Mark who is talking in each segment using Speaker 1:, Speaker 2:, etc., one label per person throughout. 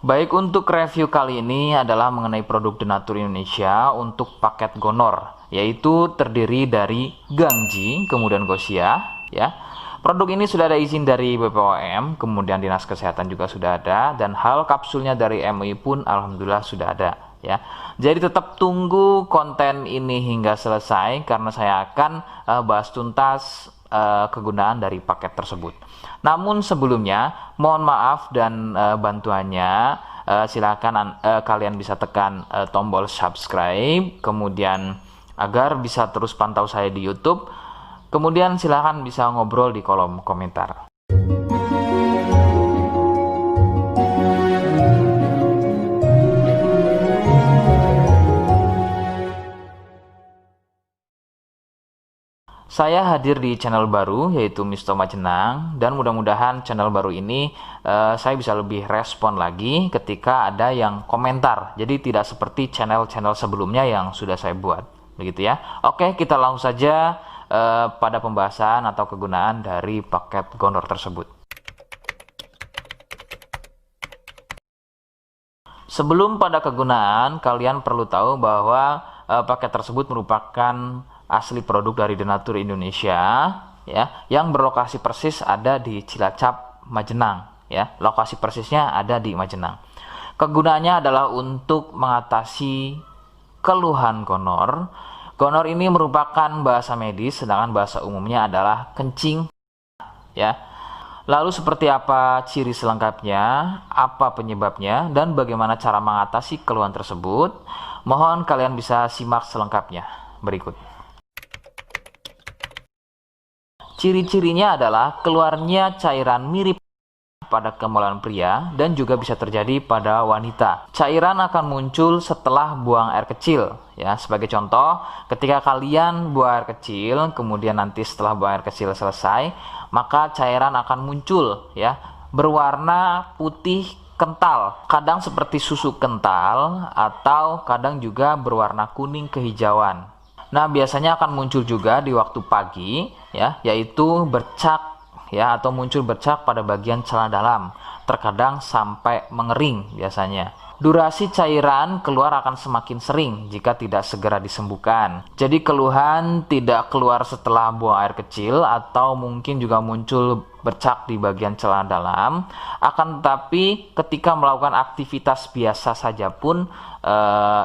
Speaker 1: Baik, untuk review kali ini adalah mengenai produk Denatur Indonesia untuk paket Gonor, yaitu terdiri dari Gangji, kemudian Gosia, ya. Produk ini sudah ada izin dari BPOM, kemudian Dinas Kesehatan juga sudah ada, dan hal kapsulnya dari MUI pun alhamdulillah sudah ada, ya. Jadi tetap tunggu konten ini hingga selesai karena saya akan bahas tuntas kegunaan dari paket tersebut. Namun sebelumnya mohon maaf dan bantuannya, silakan kalian bisa tekan tombol subscribe, kemudian agar bisa terus pantau saya di YouTube. Kemudian silakan bisa ngobrol di kolom komentar. Saya hadir di channel baru yaitu Misto Majenang, dan mudah-mudahan channel baru ini saya bisa lebih respon lagi ketika ada yang komentar. Jadi tidak seperti channel-channel sebelumnya yang sudah saya buat, begitu ya. Oke, kita langsung saja pada pembahasan atau kegunaan dari paket Gonor tersebut. Sebelum pada kegunaan, kalian perlu tahu bahwa paket tersebut merupakan asli produk dari Denatur Indonesia, ya, yang berlokasi persis ada di Cilacap, Majenang, ya. Lokasi persisnya ada di Majenang. Kegunaannya adalah untuk mengatasi keluhan gonor. Gonor ini merupakan bahasa medis, sedangkan bahasa umumnya adalah kencing, ya. Lalu seperti apa ciri selengkapnya, apa penyebabnya, dan bagaimana cara mengatasi keluhan tersebut? Mohon kalian bisa simak selengkapnya berikut. Ciri-cirinya adalah keluarnya cairan mirip pada kemaluan pria dan juga bisa terjadi pada wanita. Cairan akan muncul setelah buang air kecil, ya. Sebagai contoh, ketika kalian buang air kecil, kemudian nanti setelah buang air kecil selesai, maka cairan akan muncul, ya, berwarna putih kental, kadang seperti susu kental atau kadang juga berwarna kuning kehijauan. Nah, biasanya akan muncul juga di waktu pagi, ya, yaitu bercak, ya, atau muncul bercak pada bagian celana dalam, terkadang sampai mengering biasanya. Durasi cairan keluar akan semakin sering jika tidak segera disembuhkan. Jadi keluhan tidak keluar setelah buang air kecil atau mungkin juga muncul bercak di bagian celana dalam, akan tetapi ketika melakukan aktivitas biasa saja pun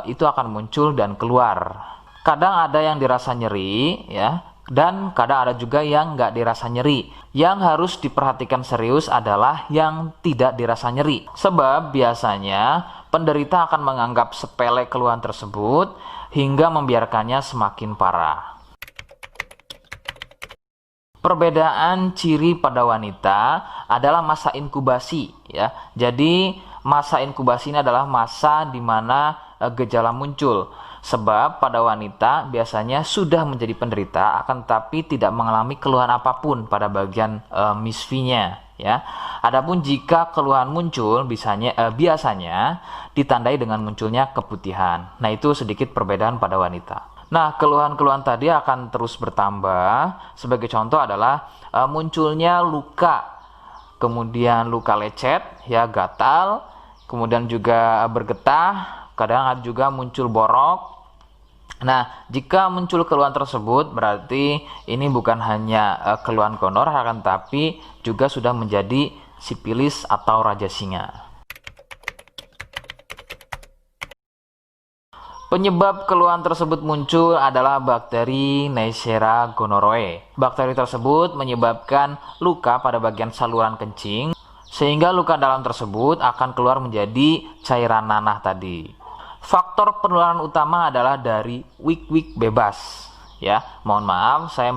Speaker 1: itu akan muncul dan keluar. Kadang ada yang dirasa nyeri, ya, dan kadang ada juga yang nggak dirasa nyeri. Yang harus diperhatikan serius adalah yang tidak dirasa nyeri, sebab biasanya penderita akan menganggap sepele keluhan tersebut hingga membiarkannya semakin parah. Perbedaan ciri pada wanita adalah masa inkubasi, ya. Jadi masa inkubasi ini adalah masa di mana gejala muncul. Sebab pada wanita biasanya sudah menjadi penderita akan tetapi tidak mengalami keluhan apapun pada bagian misfinya, ya. Adapun jika keluhan muncul biasanya ditandai dengan munculnya keputihan. Nah, itu sedikit perbedaan pada wanita. Nah, keluhan-keluhan tadi akan terus bertambah. Sebagai contoh adalah munculnya luka, kemudian luka lecet, ya, gatal, kemudian juga bergetah, kadang ada juga muncul borok. Nah, jika muncul keluhan tersebut berarti ini bukan hanya keluhan gonor, akan tapi juga sudah menjadi sipilis atau raja singa. Penyebab keluhan tersebut muncul adalah bakteri Neisseria gonorrhoeae. Bakteri tersebut menyebabkan luka pada bagian saluran kencing, sehingga luka dalam tersebut akan keluar menjadi cairan nanah tadi. Faktor penularan utama adalah dari wik-wik bebas, ya. Mohon maaf, saya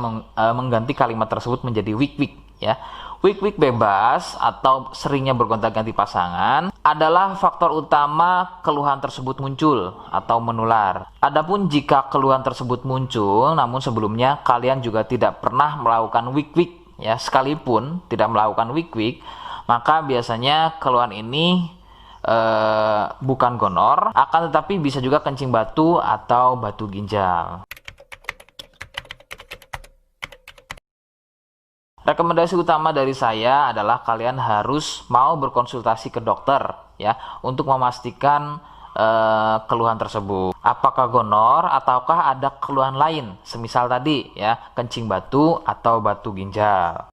Speaker 1: mengganti kalimat tersebut menjadi wik-wik, ya. Wik-wik bebas atau seringnya bergonta-ganti pasangan adalah faktor utama keluhan tersebut muncul atau menular. Adapun jika keluhan tersebut muncul namun sebelumnya kalian juga tidak pernah melakukan wik-wik, ya, sekalipun tidak melakukan wik-wik, maka biasanya keluhan ini bukan gonor, akan tetapi bisa juga kencing batu atau batu ginjal. Rekomendasi utama dari saya adalah kalian harus mau berkonsultasi ke dokter, ya untuk memastikan keluhan tersebut. Apakah gonor ataukah ada keluhan lain, semisal tadi ya kencing batu atau batu ginjal.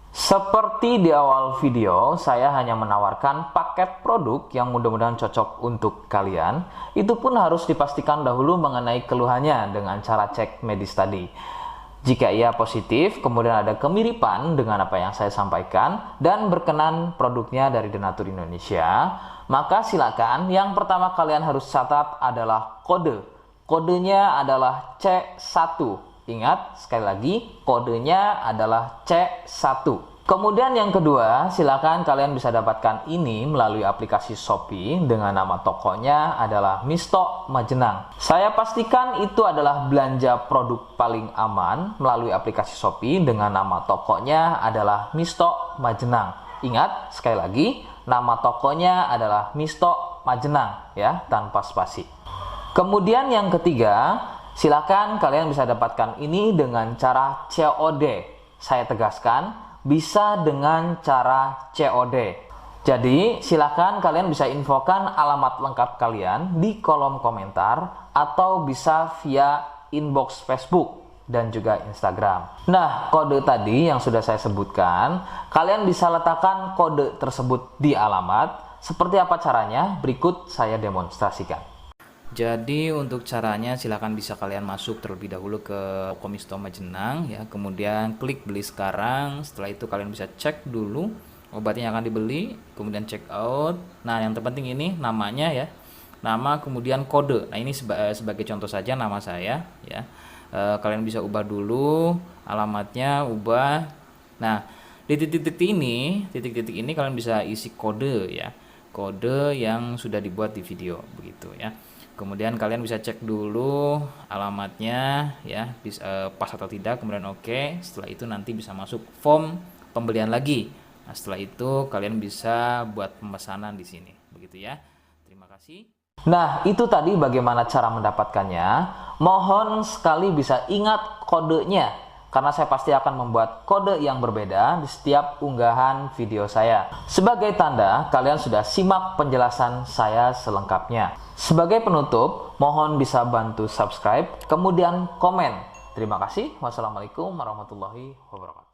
Speaker 1: Seperti di awal video, saya hanya menawarkan paket produk yang mudah-mudahan cocok untuk kalian. Itu pun harus dipastikan dahulu mengenai keluhannya dengan cara cek medis tadi. Jika ia positif, kemudian ada kemiripan dengan apa yang saya sampaikan dan berkenan produknya dari Denatur Indonesia, maka silakan yang pertama kalian harus catat adalah kode. Kodenya adalah C1. Ingat, sekali lagi, kodenya adalah C1. Kemudian yang kedua, silakan kalian bisa dapatkan ini melalui aplikasi Shopee dengan nama tokonya adalah Misto Majenang. Saya pastikan itu adalah belanja produk paling aman melalui aplikasi Shopee dengan nama tokonya adalah Misto Majenang. Ingat, sekali lagi, nama tokonya adalah Misto Majenang ya, tanpa spasi. Kemudian yang ketiga, silakan kalian bisa dapatkan ini dengan cara COD. Saya tegaskan, bisa dengan cara COD. Jadi silakan kalian bisa infokan alamat lengkap kalian di kolom komentar atau bisa via inbox Facebook dan juga Instagram. Nah, kode tadi yang sudah saya sebutkan, kalian bisa letakkan kode tersebut di alamat. Seperti apa caranya? Berikut saya demonstrasikan. Jadi untuk caranya silakan bisa kalian masuk terlebih dahulu ke Misto Majenang ya, kemudian klik beli sekarang. Setelah itu kalian bisa cek dulu obatnya yang akan dibeli, kemudian check out. Nah, yang terpenting ini namanya ya, nama kemudian kode. Nah, ini sebagai contoh saja nama saya ya. Kalian bisa ubah dulu alamatnya, ubah. Nah, di titik-titik ini kalian bisa isi kode ya, kode yang sudah dibuat di video begitu ya. Kemudian kalian bisa cek dulu alamatnya ya, bisa pas atau tidak, kemudian oke. Setelah itu nanti bisa masuk form pembelian lagi. Nah, setelah itu kalian bisa buat pemesanan di sini begitu ya. Terima kasih. Nah, itu tadi bagaimana cara mendapatkannya. Mohon sekali bisa ingat kodenya, karena saya pasti akan membuat kode yang berbeda di setiap unggahan video saya. Sebagai tanda, kalian sudah simak penjelasan saya selengkapnya. Sebagai penutup, mohon bisa bantu subscribe, kemudian komen. Terima kasih. Wassalamualaikum warahmatullahi wabarakatuh.